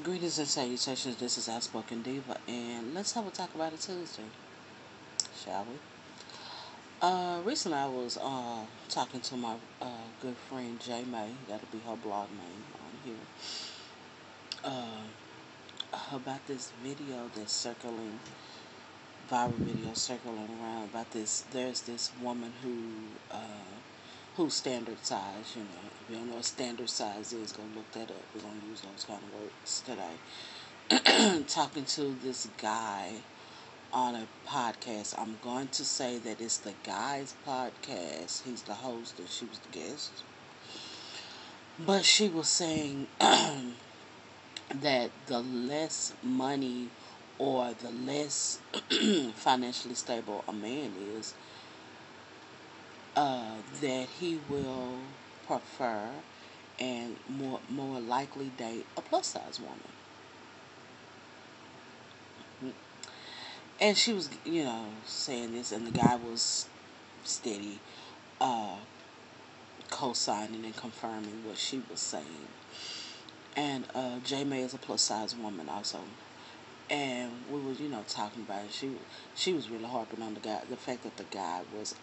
Greetings and salutations. This is Outspoken Diva, and let's have a talk about it Tuesday, shall we? Recently I was talking to my good friend J May. That'll be her blog name on here. About this video that's circling, viral video circling around about this. There's this woman who's standard size. You know, if you don't know what standard size is, go look that up. We're gonna use those kind of words today. Talking to this guy on a podcast. I'm going to say that it's the guy's podcast. He's the host and she was the guest. But she was saying that the less money or the less financially stable a man is, that he will prefer and more likely date a plus size woman. And she was, saying this, and the guy was steady, uh, co-signing and confirming what she was saying. And J May is a plus size woman also, and we were talking about it. She was really harping on the fact that the guy was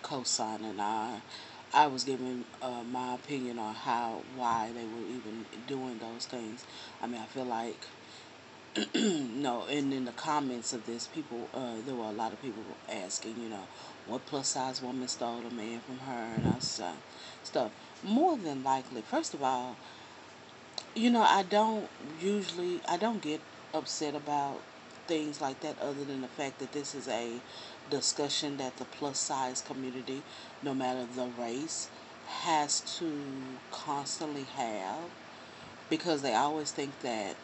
co-signing. I was giving my opinion on why they were even doing those things. I mean, I feel like no, and in the comments of this, people, there were a lot of people asking, what plus size woman stole a man from her and all stuff. More than likely, first of all, I don't get upset about things like that, other than the fact that this is a discussion that the plus size community, no matter the race, has to constantly have, because they always think that,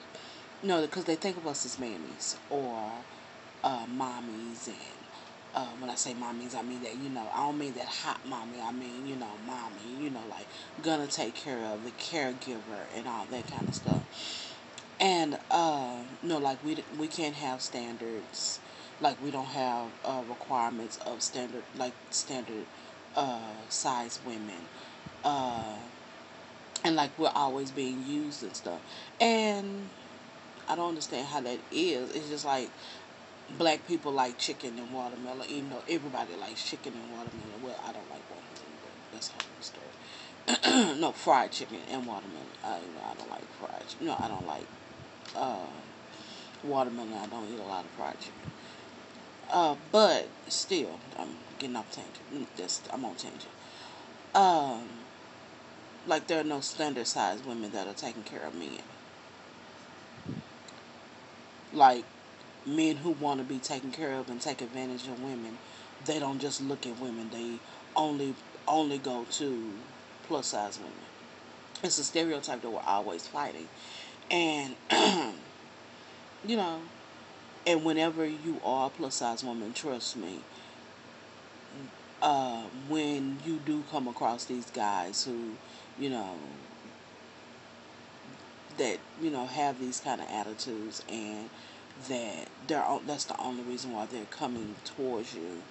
because they think of us as mammies or mommies, and when I say mommies, I mean that, I don't mean that hot mommy, I mean, mommy, like gonna take care of the caregiver and all that kind of stuff. And, no, like we can't have standards, like we don't have requirements of standard size women. Uh, and like we're always being used and stuff. And I don't understand how that is. It's just like black people like chicken and watermelon, even though everybody likes chicken and watermelon. Well, I don't like watermelon, but that's a whole story. No, fried chicken and watermelon. I don't like fried chicken. No, I don't like uh, watermelon. I don't eat a lot of fried chicken. But still, I'm getting off tangent. I'm on tangent. Um, like there are no standard size women that are taking care of men. Like men who want to be taken care of and take advantage of women, they don't just look at women. They only only go to plus size women. It's a stereotype that we're always fighting, and you know, and whenever you are a plus size woman, trust me, when you do come across these guys who, you know, that have these kind of attitudes, and that that's the only reason why they're coming towards you,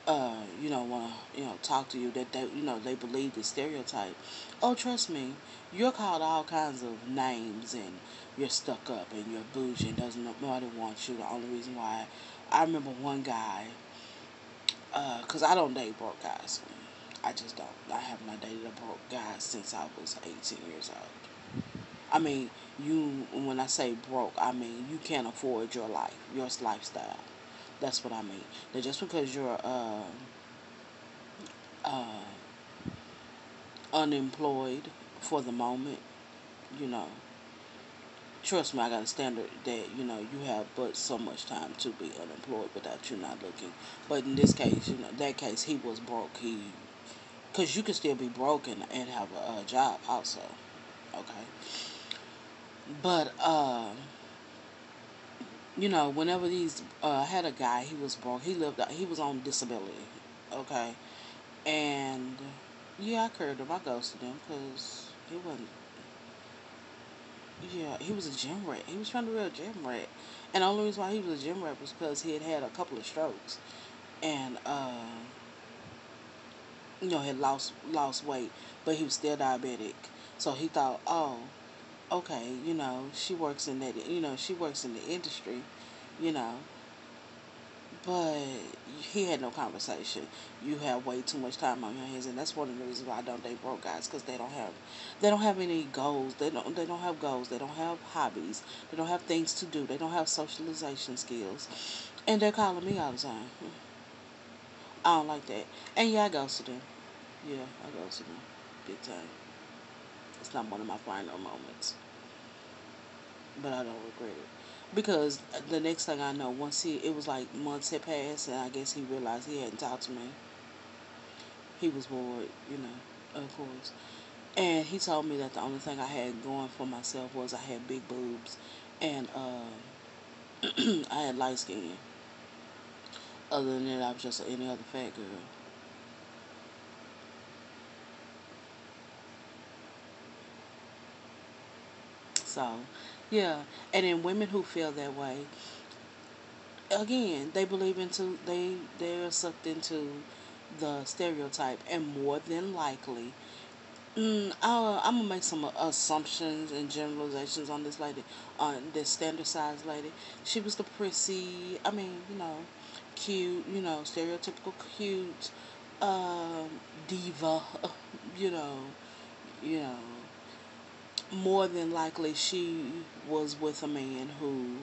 want to, talk to you, that they believe the stereotype. Oh, trust me, you're called all kinds of names, and you're stuck up, and you're bougie, and doesn't nobody want you. The only reason why, I remember one guy, because I don't date broke guys. I just don't. I have not dated a broke guy since I was 18 years old. I mean, when I say broke, I mean you can't afford your life, your lifestyle. That's what I mean. That just because you're uh, unemployed for the moment, you know, trust me, I got a standard that, you have but so much time to be unemployed without you not looking. But in this case, that case, he was broke. Because you can still be broke and have a job also. Okay. But, whenever I had a guy, he was broke. He was on disability. Okay. And, yeah, I curved him. I ghosted him because he wasn't. Yeah, he was a gym rat. He was trying to be a gym rat. And the only reason why he was a gym rat was because he had had a couple of strokes. And, had lost weight. But he was still diabetic. So he thought, oh, okay, she works in that, she works in the industry, you know, but he had no conversation. You have way too much time on your hands, and that's one of the reasons why I don't date broke guys, because they don't have any goals. They don't have goals. They don't have hobbies. They don't have things to do. They don't have socialization skills, and they're calling me all the time. I don't like that. And yeah, I ghost them. Yeah, I ghost them big time. It's not one of my final moments, but I don't regret it. Because the next thing I know, it was like months had passed, and I guess he realized he hadn't talked to me. He was bored, of course. And he told me that the only thing I had going for myself was I had big boobs, and I had light skin. Other than that, I was just any other fat girl. So, yeah. And then women who feel that way, again, they're sucked into the stereotype, and more than likely, I'm gonna make some assumptions and generalizations on this lady, on this standard size lady. She was the prissy, cute, stereotypical cute, diva, you know, you know. More than likely, she was with a man who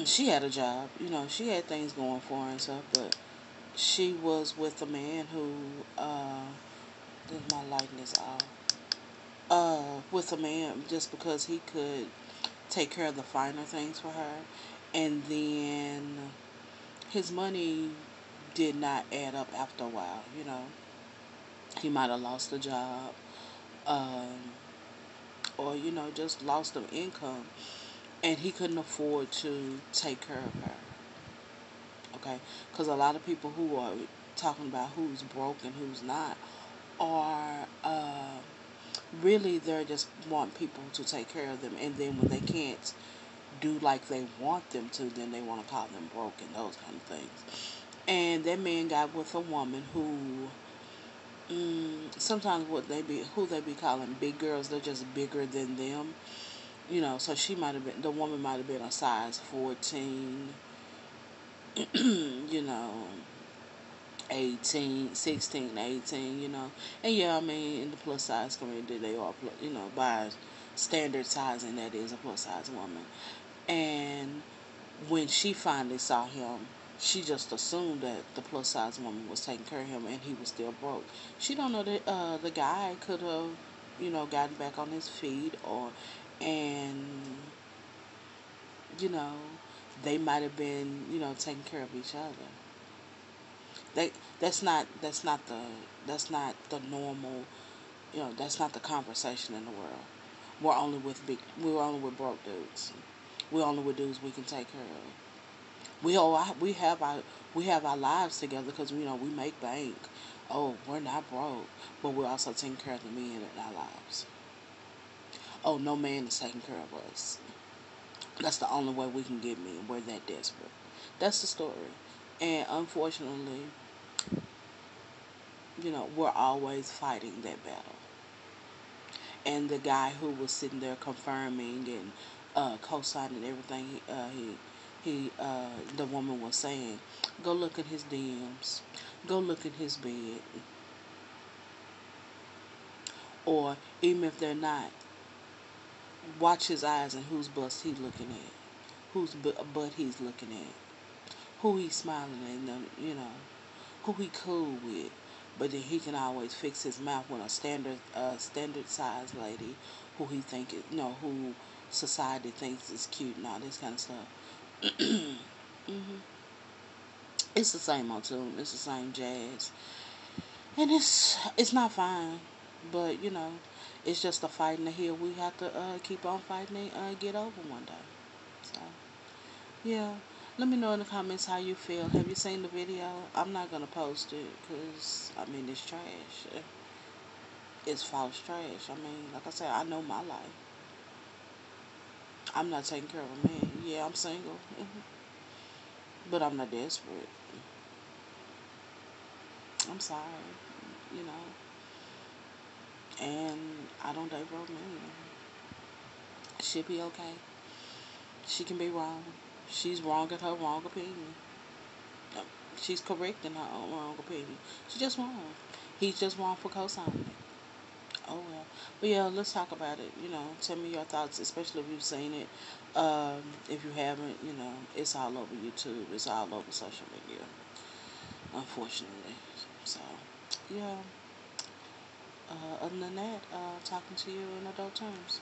she had a job, she had things going for her and stuff, but she was with a man who, this my lighting is off. With a man just because he could take care of the finer things for her, and then his money did not add up after a while. He might have lost the job, um, or just lost the income, and he couldn't afford to take care of her. Okay, because a lot of people who are talking about who's broke and who's not are really they just want people to take care of them, and then when they can't do like they want them to, then they want to call them broke and those kind of things. And that man got with a woman who, sometimes who they be calling big girls, they're just bigger than them. So the woman might have been a size 14, you know, 18, 16, 18, And yeah, in the plus size community, they are, by standard sizing, that is a plus size woman. And when she finally saw him, she just assumed that the plus size woman was taking care of him and he was still broke. She don't know that the guy could have, gotten back on his feet, and you know, they might have been, taking care of each other. They that's not the normal, that's not the conversation in the world. We're only with broke dudes. We're only with dudes we can take care of. We all we have our lives together because we make bank. Oh, we're not broke, but we're also taking care of the men in our lives. Oh, no man is taking care of us. That's the only way we can get men. We're that desperate. That's the story, and unfortunately, we're always fighting that battle. And the guy who was sitting there confirming and co-signing everything the woman was saying, go look at his DMs, go look at his bed, or even if they're not, watch his eyes and whose bust he's looking at, butt he's looking at, who he's smiling at, who he cool with. But then he can always fix his mouth when a standard size lady who he think is, who society thinks is cute and all this kind of stuff. hmm It's the same old tune. It's the same jazz, and it's not fine, but it's just a fight in the hill we have to keep on fighting and get over one day. So yeah, let me know in the comments how you feel. Have you seen the video? I'm not gonna post it because it's trash. It's false trash. Like I said, I know my life. I'm not taking care of a man. Yeah, I'm single, but I'm not desperate. I'm sorry, you know, and I don't date broke men. She'll be okay. She can be wrong. She's wrong in her wrong opinion. No, she's correct in her own wrong opinion. She's just wrong. He's just wrong for co-signing it. Oh well. But yeah, let's talk about it. Tell me your thoughts, especially if you've seen it. If you haven't, it's all over YouTube. It's all over social media, unfortunately. So, yeah. Other than that, talking to you in adult terms.